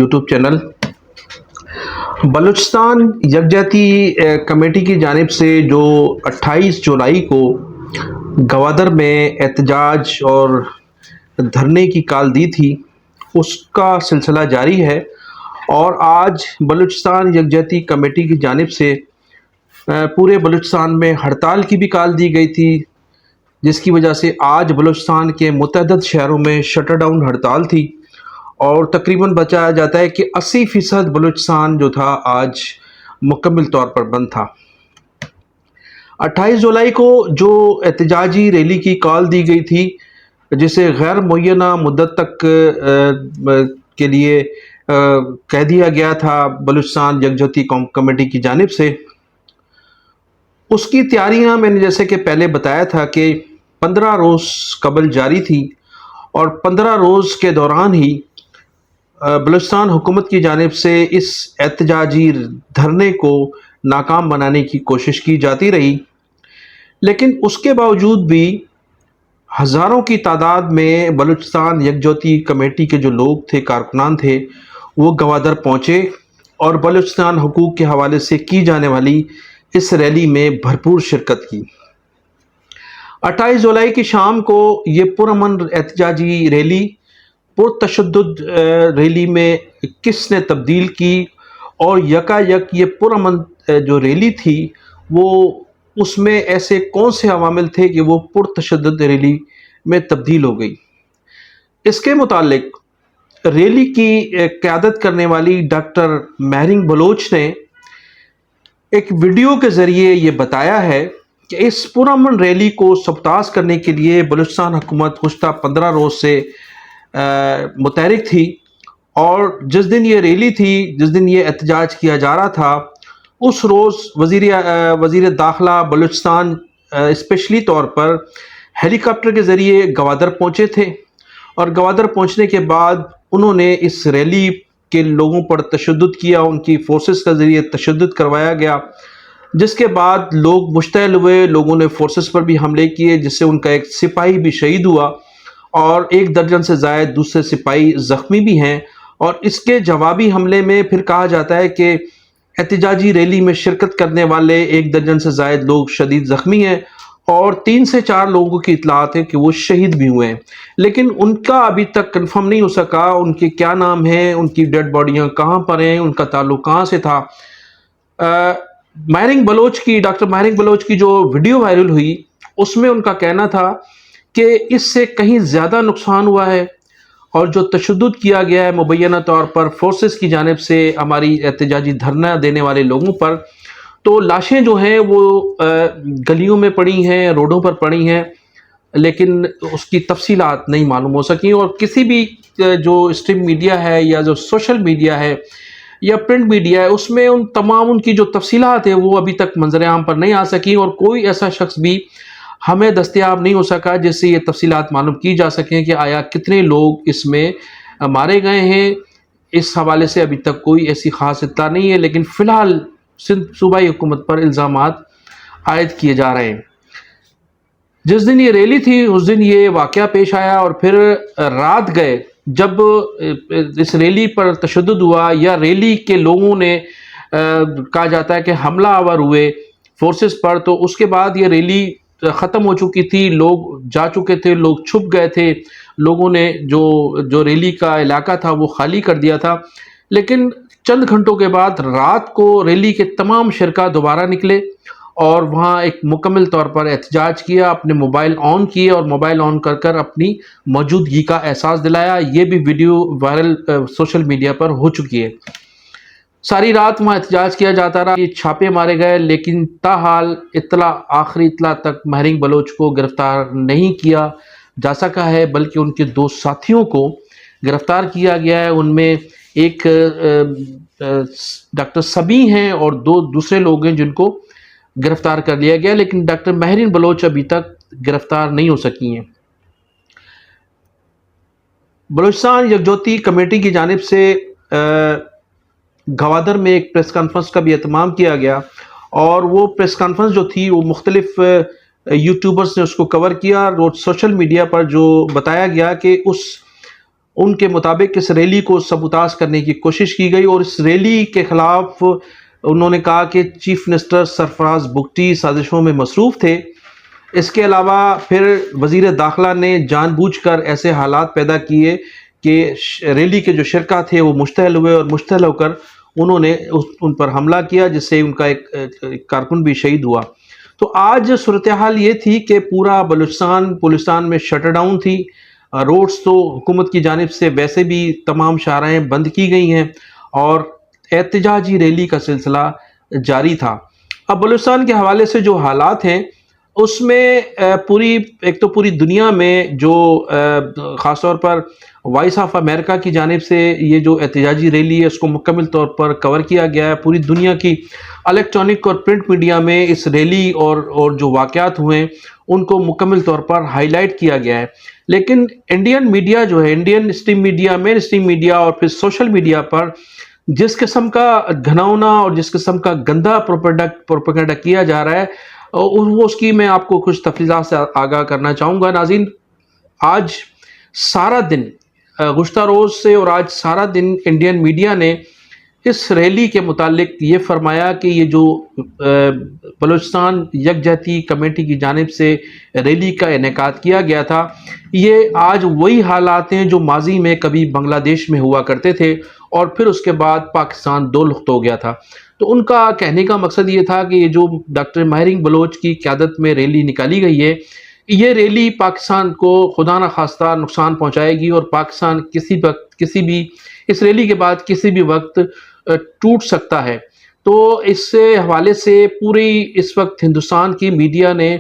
YouTube channel Balochistan یکجہتی committee کی جانب سے جو 28 جولائی کو گوادر میں احتجاج اور دھرنے کی کال دی تھی، اس کا سلسلہ جاری ہے۔ اور آج بلوچستان یکجہتی کمیٹی کی جانب سے پورے بلوچستان میں ہڑتال کی بھی کال دی گئی تھی، جس کی وجہ سے آج بلوچستان کے متعدد شہروں میں شٹر ڈاؤن ہڑتال تھی، اور تقریباً بتایا جاتا ہے کہ 80% بلوچستان جو تھا آج مکمل طور پر بند تھا۔ 28 جولائی کو جو احتجاجی ریلی کی کال دی گئی تھی، جسے غیر معینہ مدت تک کے لیے کہہ دیا گیا تھا بلوچستان یکجہتی کمیٹی کی جانب سے، اس کی تیاریاں میں نے جیسے کہ پہلے بتایا تھا کہ 15 روز قبل جاری تھی، اور 15 روز کے دوران ہی بلوچستان حکومت کی جانب سے اس احتجاجی دھرنے کو ناکام بنانے کی کوشش کی جاتی رہی، لیکن اس کے باوجود بھی ہزاروں کی تعداد میں بلوچستان یکجہتی کمیٹی کے جو لوگ تھے، کارکنان تھے، وہ گوادر پہنچے اور بلوچستان حقوق کے حوالے سے کی جانے والی اس ریلی میں بھرپور شرکت کی۔ 28 جولائی کی شام کو یہ پرامن احتجاجی ریلی پرتشدد ریلی میں کس نے تبدیل کی، اور یکا یک یہ پرامن جو ریلی تھی وہ اس میں ایسے کون سے عوامل تھے کہ وہ پرتشدد ریلی میں تبدیل ہو گئی؟ اس کے متعلق ریلی کی قیادت کرنے والی ڈاکٹر مہرنگ بلوچ نے ایک ویڈیو کے ذریعے یہ بتایا ہے کہ اس پرامن ریلی کو سبتاز کرنے کے لیے بلوچستان حکومت گزشتہ 15 روز سے متحرک تھی، اور جس دن یہ ریلی تھی، جس دن یہ احتجاج کیا جا رہا تھا، اس روز وزیر داخلہ بلوچستان اسپیشلی طور پر ہیلی کاپٹر کے ذریعے گوادر پہنچے تھے، اور گوادر پہنچنے کے بعد انہوں نے اس ریلی کے لوگوں پر تشدد کیا، ان کی فورسز کے ذریعے تشدد کروایا گیا، جس کے بعد لوگ مشتعل ہوئے، لوگوں نے فورسز پر بھی حملے کیے، جس سے ان کا ایک سپاہی بھی شہید ہوا اور 1 درجن سے زائد دوسرے سپاہی زخمی بھی ہیں۔ اور اس کے جوابی حملے میں پھر کہا جاتا ہے کہ احتجاجی ریلی میں شرکت کرنے والے 1 درجن سے زائد لوگ شدید زخمی ہیں، اور 3 سے 4 لوگوں کی اطلاعات ہے کہ وہ شہید بھی ہوئے ہیں، لیکن ان کا ابھی تک کنفرم نہیں ہو سکا ان کے کیا نام ہیں، ان کی ڈیڈ باڈیاں کہاں پر ہیں، ان کا تعلق کہاں سے تھا۔ ڈاکٹر مہرنگ بلوچ کی جو ویڈیو وائرل ہوئی، اس میں ان کا کہنا تھا کہ اس سے کہیں زیادہ نقصان ہوا ہے، اور جو تشدد کیا گیا ہے مبینہ طور پر فورسز کی جانب سے ہماری احتجاجی دھرنا دینے والے لوگوں پر، تو لاشیں جو ہیں وہ گلیوں میں پڑی ہیں، روڈوں پر پڑی ہیں، لیکن اس کی تفصیلات نہیں معلوم ہو سکیں، اور کسی بھی جو اسٹریم میڈیا ہے یا جو سوشل میڈیا ہے یا پرنٹ میڈیا ہے، اس میں ان کی جو تفصیلات ہیں وہ ابھی تک منظر عام پر نہیں آ سکیں، اور کوئی ایسا شخص بھی ہمیں دستیاب نہیں ہو سکا جس سے یہ تفصیلات معلوم کی جا سکیں کہ آیا کتنے لوگ اس میں مارے گئے ہیں۔ اس حوالے سے ابھی تک کوئی ایسی خاص اطلاع نہیں ہے، لیکن فی الحال سندھ صوبائی حکومت پر الزامات عائد کیے جا رہے ہیں۔ جس دن یہ ریلی تھی اس دن یہ واقعہ پیش آیا، اور پھر رات گئے جب اس ریلی پر تشدد ہوا، یا ریلی کے لوگوں نے کہا جاتا ہے کہ حملہ آور ہوئے فورسز پر، تو اس کے بعد یہ ریلی ختم ہو چکی تھی، لوگ جا چکے تھے، لوگ چھپ گئے تھے، لوگوں نے جو ریلی کا علاقہ تھا وہ خالی کر دیا تھا، لیکن چند گھنٹوں کے بعد رات کو ریلی کے تمام شرکاء دوبارہ نکلے اور وہاں ایک مکمل طور پر احتجاج کیا، اپنے موبائل آن کیے اور موبائل آن کر اپنی موجودگی کا احساس دلایا۔ یہ بھی ویڈیو وائرل سوشل میڈیا پر ہو چکی ہے۔ ساری رات وہاں احتجاج کیا جاتا رہا، چھاپے مارے گئے، لیکن تاحال آخری اطلاع تک مہرنگ بلوچ کو گرفتار نہیں کیا جا سکا ہے، بلکہ ان کے 2 ساتھیوں کو گرفتار کیا گیا ہے۔ ان میں ایک ڈاکٹر سبی ہیں اور 2 دوسرے لوگ ہیں جن کو گرفتار کر لیا گیا، لیکن ڈاکٹر مہرنگ بلوچ ابھی تک گرفتار نہیں ہو سکی ہیں۔ بلوچستان یکجہتی کمیٹی کی جانب سے گوادر میں ایک پریس کانفرنس کا بھی اہتمام کیا گیا، اور وہ پریس کانفرنس جو تھی وہ مختلف یوٹیوبرز نے اس کو کور کیا، اور سوشل میڈیا پر جو بتایا گیا کہ اس ان کے مطابق اس ریلی کو سبوتاژ کرنے کی کوشش کی گئی، اور اس ریلی کے خلاف انہوں نے کہا کہ چیف منسٹر سرفراز بگٹی سازشوں میں مصروف تھے۔ اس کے علاوہ پھر وزیر داخلہ نے جان بوجھ کر ایسے حالات پیدا کیے کہ ریلی کے جو شرکا تھے وہ مشتعل ہوئے، اور مشتعل ہو کر انہوں نے ان پر حملہ کیا، جس سے ان کا ایک کارکن بھی شہید ہوا۔ تو آج صورتحال یہ تھی کہ پورا بلوچستان میں شٹر ڈاؤن تھی، روڈز تو حکومت کی جانب سے ویسے بھی تمام شاہراہیں بند کی گئی ہیں، اور احتجاجی ریلی کا سلسلہ جاری تھا۔ اب بلوچستان کے حوالے سے جو حالات ہیں اس میں ایک تو پوری دنیا میں جو خاص طور پر وائس آف امریکہ کی جانب سے یہ جو احتجاجی ریلی ہے اس کو مکمل طور پر کور کیا گیا ہے۔ پوری دنیا کی الیکٹرانک اور پرنٹ میڈیا میں اس ریلی اور جو واقعات ہوئے ہیں ان کو مکمل طور پر ہائی لائٹ کیا گیا ہے، لیکن انڈین میڈیا جو ہے، انڈین اسٹریم میڈیا، مین اسٹریم میڈیا اور پھر سوشل میڈیا پر جس قسم کا گھناؤنا اور جس قسم کا گندا پروپیگنڈا کیا جا رہا ہے، وہ اس کی میں آپ کو کچھ تفصیلات سے آگاہ کرنا چاہوں گا۔ ناظرین، آج سارا دن گزشتہ روز سے اور آج سارا دن انڈین میڈیا نے اس ریلی کے متعلق یہ فرمایا کہ یہ جو بلوچستان یکجہتی کمیٹی کی جانب سے ریلی کا انعقاد کیا گیا تھا، یہ آج وہی حالات ہیں جو ماضی میں کبھی بنگلہ دیش میں ہوا کرتے تھے، اور پھر اس کے بعد پاکستان دو لخت ہو گیا تھا۔ تو ان کا کہنے کا مقصد یہ تھا کہ یہ جو ڈاکٹر ماہرنگ بلوچ کی قیادت میں ریلی نکالی گئی ہے، یہ ریلی پاکستان کو خدا نخواستہ نقصان پہنچائے گی، اور پاکستان کسی بھی اس ریلی کے بعد کسی بھی وقت ٹوٹ سکتا ہے۔ تو اس سے حوالے سے پوری اس وقت ہندوستان کی میڈیا نے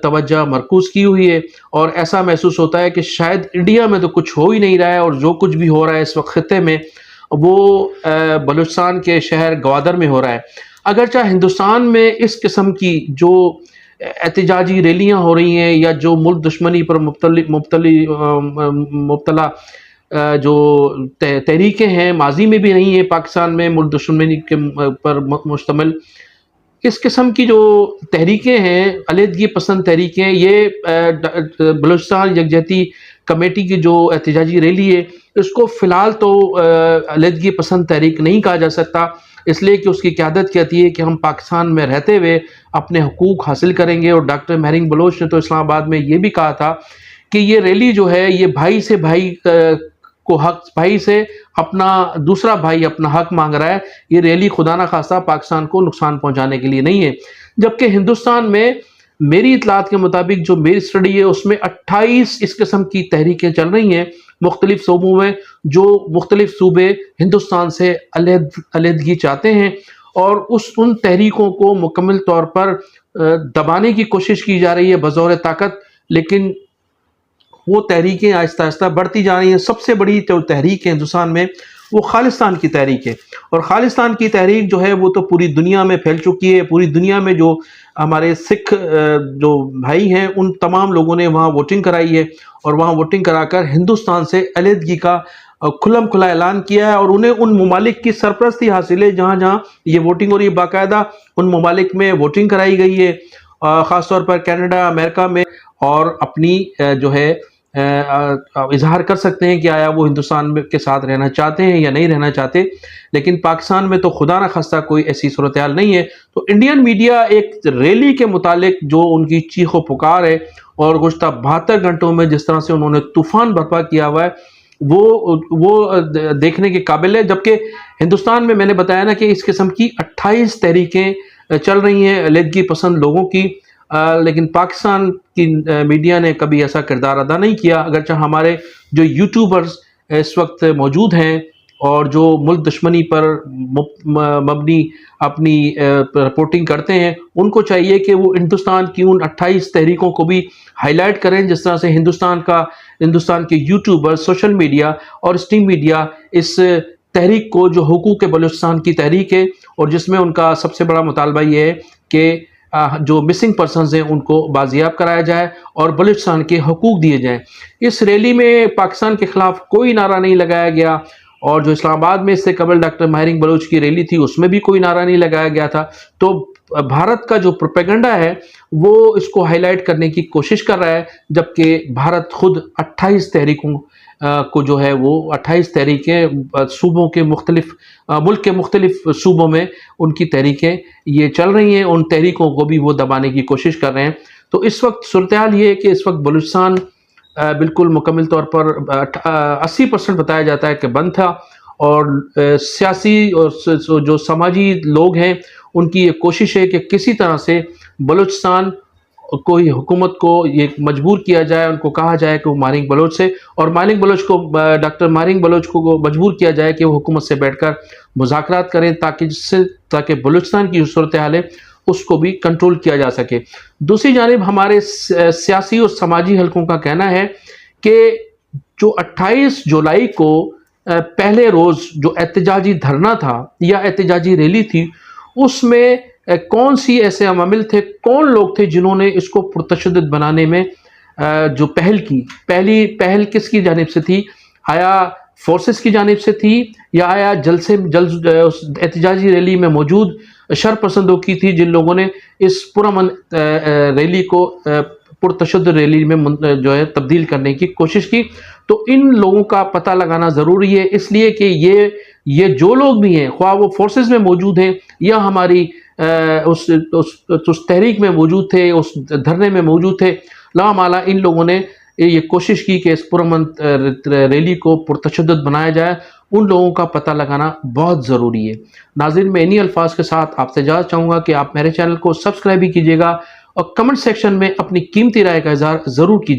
توجہ مرکوز کی ہوئی ہے، اور ایسا محسوس ہوتا ہے کہ شاید انڈیا میں تو کچھ ہو ہی نہیں رہا ہے، اور جو کچھ بھی ہو رہا ہے اس وقت خطے میں وہ بلوچستان کے شہر گوادر میں ہو رہا ہے۔ اگرچہ ہندوستان میں اس قسم کی جو احتجاجی ریلیاں ہو رہی ہیں یا جو ملک دشمنی پر مبتلا جو تحریکیں ہیں، ماضی میں بھی نہیں ہیں پاکستان میں ملک دشمنی کے پر مشتمل، اس قسم کی جو تحریکیں ہیں، علیحدگی پسند تحریکیں، یہ بلوچستان یکجہتی کمیٹی کی جو احتجاجی ریلی ہے اس کو فی الحال تو علیحدگی پسند تحریک نہیں کہا جا سکتا، اس لیے کہ اس کی قیادت کہتی ہے کہ ہم پاکستان میں رہتے ہوئے اپنے حقوق حاصل کریں گے۔ اور ڈاکٹر ماہرنگ بلوچ نے تو اسلام آباد میں یہ بھی کہا تھا کہ یہ ریلی جو ہے یہ بھائی سے بھائی کو حق، بھائی سے اپنا دوسرا بھائی اپنا حق مانگ رہا ہے، یہ ریلی خدا نخواستہ پاکستان کو نقصان پہنچانے کے لیے نہیں ہے۔ جبکہ ہندوستان میں میری اطلاعات کے مطابق جو میری اسٹڈی ہے اس میں 28 اس قسم کی تحریکیں چل رہی ہیں مختلف صوبوں میں، جو مختلف صوبے ہندوستان سے علیحدگی چاہتے ہیں، اور ان تحریکوں کو مکمل طور پر دبانے کی کوشش کی جا رہی ہے بزور طاقت، لیکن وہ تحریکیں آہستہ آہستہ بڑھتی جا رہی ہیں۔ سب سے بڑی جو تحریک ہے ہندوستان میں وہ خالصتان کی تحریک ہے، اور خالصتان کی تحریک جو ہے وہ تو پوری دنیا میں پھیل چکی ہے۔ پوری دنیا میں جو ہمارے سکھ جو بھائی ہیں ان تمام لوگوں نے وہاں ووٹنگ کرائی ہے، اور وہاں ووٹنگ کرا کر ہندوستان سے علیحدگی کا کھلم کھلا اعلان کیا ہے، اور انہیں ان ممالک کی سرپرستی حاصل ہے جہاں جہاں یہ ووٹنگ اور یہ باقاعدہ ان ممالک میں ووٹنگ کرائی گئی ہے، خاص طور پر کینیڈا، امریکہ میں، اور اپنی جو ہے اظہار کر سکتے ہیں کہ آیا وہ ہندوستان کے ساتھ رہنا چاہتے ہیں یا نہیں رہنا چاہتے، لیکن پاکستان میں تو خدا نخواستہ کوئی ایسی صورتحال نہیں ہے۔ تو انڈین میڈیا ایک ریلی کے متعلق جو ان کی چیخ و پکار ہے، اور گزشتہ 72 گھنٹوں میں جس طرح سے انہوں نے طوفان برپا کیا ہوا ہے، وہ دیکھنے کے قابل ہے۔ جبکہ ہندوستان میں نے بتایا نا کہ اس قسم کی 28 تحریکیں چل رہی ہیں علیحدگی پسند لوگوں کی، لیکن پاکستان کی میڈیا نے کبھی ایسا کردار ادا نہیں کیا۔ اگرچہ ہمارے جو یوٹیوبرز اس وقت موجود ہیں اور جو ملک دشمنی پر مبنی اپنی رپورٹنگ کرتے ہیں، ان کو چاہیے کہ وہ ہندوستان کی ان 28 تحریکوں کو بھی ہائی لائٹ کریں، جس طرح سے ہندوستان کے یوٹیوبر، سوشل میڈیا اور اسٹریم میڈیا اس تحریک کو، جو حقوق بلوچستان کی تحریک ہے، اور جس میں ان کا سب سے بڑا مطالبہ یہ ہے کہ جو مسنگ پرسنز ہیں ان کو بازیاب کرایا جائے اور بلوچستان کے حقوق دیے جائیں۔ اس ریلی میں پاکستان کے خلاف کوئی نعرہ نہیں لگایا گیا، اور جو اسلام آباد میں اس سے قبل ڈاکٹر ماہرنگ بلوچ کی ریلی تھی اس میں بھی کوئی نعرہ نہیں لگایا گیا تھا۔ تو بھارت کا جو پروپیگنڈا ہے وہ اس کو ہائی لائٹ کرنے کی کوشش کر رہا ہے، جبکہ بھارت خود 28 تحریکوں کو جو ہے وہ 28 تحریکیں صوبوں کے مختلف ملک کے مختلف صوبوں میں ان کی تحریکیں یہ چل رہی ہیں، ان تحریکوں کو بھی وہ دبانے کی کوشش کر رہے ہیں۔ تو اس وقت صورتحال یہ ہے کہ اس وقت بلوچستان بالکل مکمل طور پر 80% بتایا جاتا ہے کہ بند تھا، اور سیاسی اور جو سماجی لوگ ہیں ان کی یہ کوشش ہے کہ کسی طرح سے بلوچستان کوئی حکومت کو یہ مجبور کیا جائے، ان کو کہا جائے کہ وہ مارنگ بلوچ سے، اور مارنگ بلوچ کو ڈاکٹر مارنگ بلوچ کو مجبور کیا جائے کہ وہ حکومت سے بیٹھ کر مذاکرات کریں، تاکہ بلوچستان کی جو صورتحال ہے اس کو بھی کنٹرول کیا جا سکے۔ دوسری جانب ہمارے سیاسی اور سماجی حلقوں کا کہنا ہے کہ جو 28 جولائی کو پہلے روز جو احتجاجی دھرنا تھا یا احتجاجی ریلی تھی، اس میں کون سی ایسے عوامل تھے، کون لوگ تھے جنہوں نے اس کو پرتشدد بنانے میں جو پہل کی، پہلی پہل کس کی جانب سے تھی؟ آیا فورسز کی جانب سے تھی، یا آیا جلد سے جلد اس احتجاجی ریلی میں موجود شرپسندوں کی تھی، جن لوگوں نے اس پرامن ریلی کو پرتشدد ریلی میں جو ہے تبدیل کرنے کی کوشش کی؟ تو ان لوگوں کا پتہ لگانا ضروری ہے، اس لیے کہ یہ جو لوگ بھی ہیں، خواہ وہ فورسز میں موجود ہیں یا ہماری اس تحریک میں موجود تھے، اس دھرنے میں موجود تھے، لامالا ان لوگوں نے یہ کوشش کی کہ اس پرامن ریلی کو پرتشدد بنایا جائے۔ ان لوگوں کا پتہ لگانا بہت ضروری ہے۔ ناظرین، میں انہی الفاظ کے ساتھ آپ سے اجازت چاہوں گا کہ آپ میرے چینل کو سبسکرائب بھی کیجیے گا، اور کمنٹ سیکشن میں اپنی قیمتی رائے کا اظہار ضرور کیجیے۔